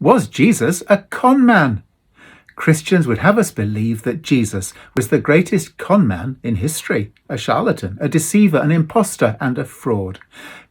Was Jesus a con man? Christians would have us believe that Jesus was the greatest con man in history, a charlatan, a deceiver, an impostor, and a fraud.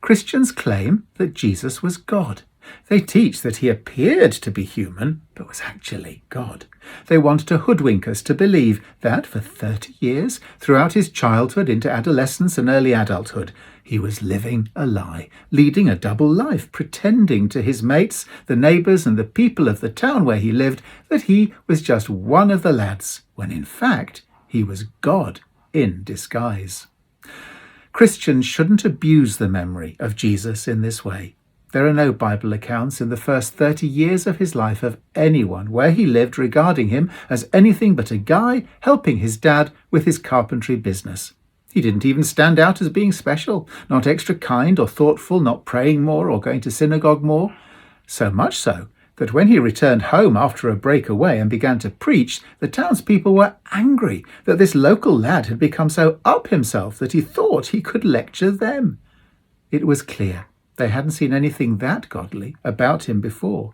Christians claim that Jesus was God. They teach that he appeared to be human, but was actually God. They want to hoodwink us to believe that for 30 years, throughout his childhood into adolescence and early adulthood, he was living a lie, leading a double life, pretending to his mates, the neighbours and the people of the town where he lived that he was just one of the lads, when in fact he was God in disguise. Christians shouldn't abuse the memory of Jesus in this way. There are no Bible accounts in the first 30 years of his life of anyone where he lived regarding him as anything but a guy helping his dad with his carpentry business. He didn't even stand out as being special, not extra kind or thoughtful, not praying more or going to synagogue more. So much so that when he returned home after a break away and began to preach, the townspeople were angry that this local lad had become so up himself that he thought he could lecture them. It was clear they hadn't seen anything that godly about him before.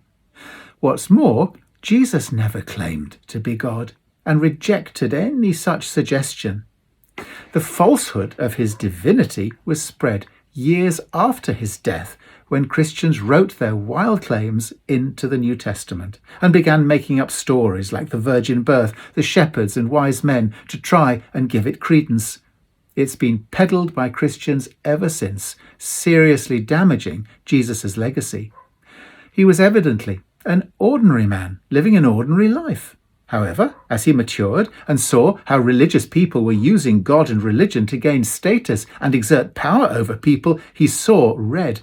What's more, Jesus never claimed to be God and rejected any such suggestion. The falsehood of his divinity was spread years after his death when Christians wrote their wild claims into the New Testament and began making up stories like the virgin birth, the shepherds and wise men to try and give it credence. It's been peddled by Christians ever since, seriously damaging Jesus' legacy. He was evidently an ordinary man living an ordinary life. However, as he matured and saw how religious people were using God and religion to gain status and exert power over people, he saw red.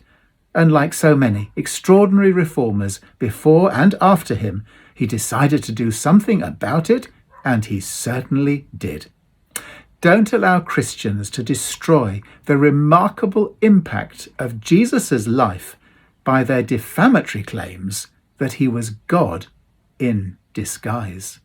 And like so many extraordinary reformers before and after him, he decided to do something about it, and he certainly did. Don't allow Christians to destroy the remarkable impact of Jesus' life by their defamatory claims that he was God in disguise.